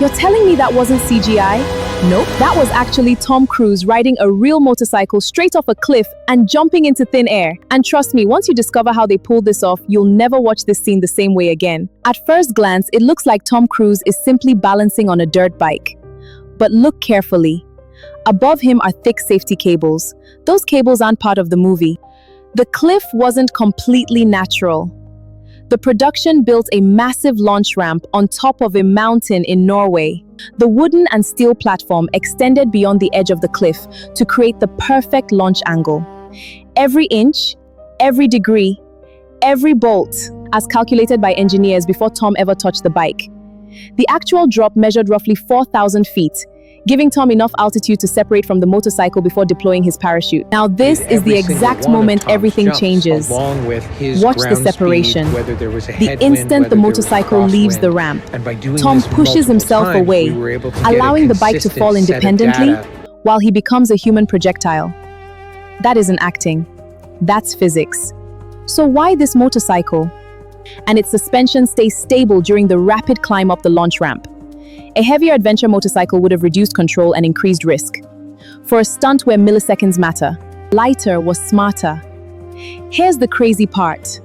You're telling me that wasn't CGI? Nope, that was actually Tom Cruise riding a real motorcycle straight off a cliff and jumping into thin air. And trust me, once you discover how they pulled this off, you'll never watch this scene the same way again. At first glance, it looks like Tom Cruise is simply balancing on a dirt bike. But look carefully. Above him are thick safety cables. Those cables aren't part of the movie. The cliff wasn't completely natural. The production built a massive launch ramp on top of a mountain in Norway. The wooden and steel platform extended beyond the edge of the cliff to create the perfect launch angle. Every inch, every degree, every bolt, as calculated by engineers before Tom ever touched the bike. The actual drop measured roughly 4,000 feet, giving Tom enough altitude to separate from the motorcycle before deploying his parachute. Now this is the exact moment everything changes. Watch the separation. The instant the motorcycle leaves the ramp, Tom pushes himself away, allowing the bike to fall independently while he becomes a human projectile. That isn't acting. That's physics. So why this motorcycle? And its suspension stays stable during the rapid climb up the launch ramp. A heavier adventure motorcycle would have reduced control and increased risk. For a stunt where milliseconds matter, lighter was smarter. Here's the crazy part.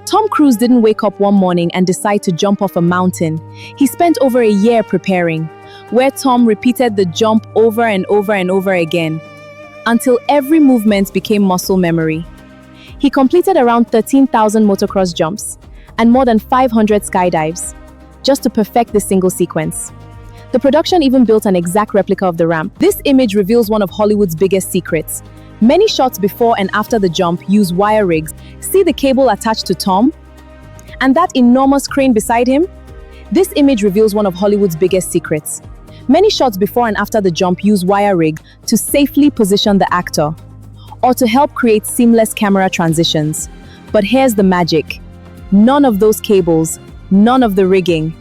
Tom Cruise didn't wake up one morning and decide to jump off a mountain. He spent over a year preparing, where Tom repeated the jump over and over and over again, until every movement became muscle memory. He completed around 13,000 motocross jumps and more than 500 skydives, just to perfect this single sequence. The production even built an exact replica of the ramp. This image reveals one of Hollywood's biggest secrets. Many shots before and after the jump use wire rigs. See the cable attached to Tom? And that enormous crane beside him? This image reveals one of Hollywood's biggest secrets. Many shots before and after the jump use wire rig to safely position the actor, or to help create seamless camera transitions. But here's the magic. None of those cables, none of the rigging,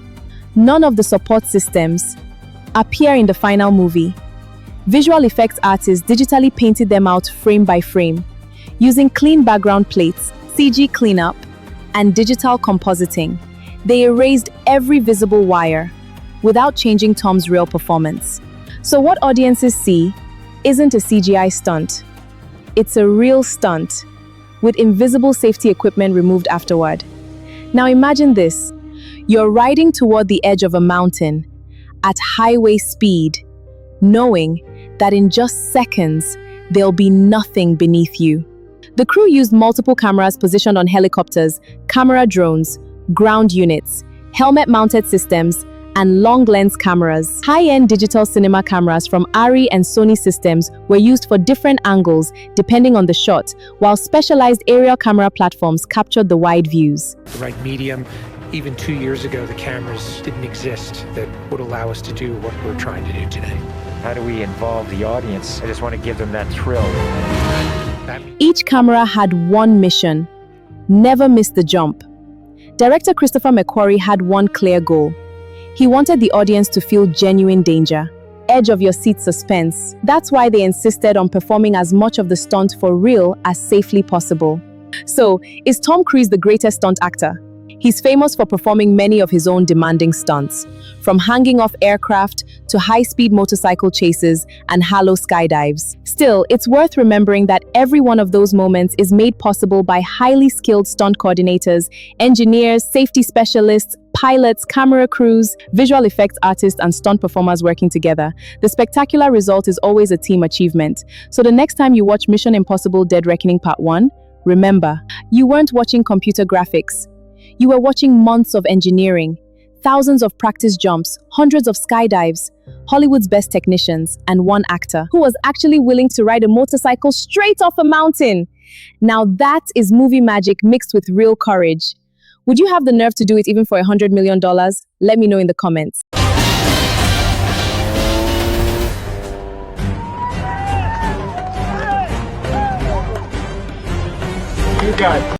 none of the support systems appear in the final movie. Visual effects artists digitally painted them out frame by frame, using clean background plates, CG cleanup, and digital compositing. They erased every visible wire without changing Tom's real performance. So what audiences see isn't a CGI stunt. It's a real stunt with invisible safety equipment removed afterward. Now imagine this. You're riding toward the edge of a mountain at highway speed, knowing that in just seconds, there'll be nothing beneath you. The crew used multiple cameras positioned on helicopters, camera drones, ground units, helmet-mounted systems, and long-lens cameras. High-end digital cinema cameras from Arri and Sony systems were used for different angles depending on the shot, while specialized aerial camera platforms captured the wide views. The right medium. Even 2 years ago, the cameras didn't exist that would allow us to do what we're trying to do today. How do we involve the audience? I just want to give them that thrill. Each camera had one mission: never miss the jump. Director Christopher McQuarrie had one clear goal. He wanted the audience to feel genuine danger, edge of your seat suspense. That's why they insisted on performing as much of the stunt for real as safely possible. So, is Tom Cruise the greatest stunt actor? He's famous for performing many of his own demanding stunts, from hanging off aircraft to high-speed motorcycle chases and halo skydives. Still, it's worth remembering that every one of those moments is made possible by highly skilled stunt coordinators, engineers, safety specialists, pilots, camera crews, visual effects artists, and stunt performers working together. The spectacular result is always a team achievement. So the next time you watch Mission Impossible: Dead Reckoning Part 1, remember, you weren't watching computer graphics. You were watching months of engineering, thousands of practice jumps, hundreds of skydives, Hollywood's best technicians, and one actor who was actually willing to ride a motorcycle straight off a mountain. Now that is movie magic mixed with real courage. Would you have the nerve to do it even for $100 million? Let me know in the comments. You guys.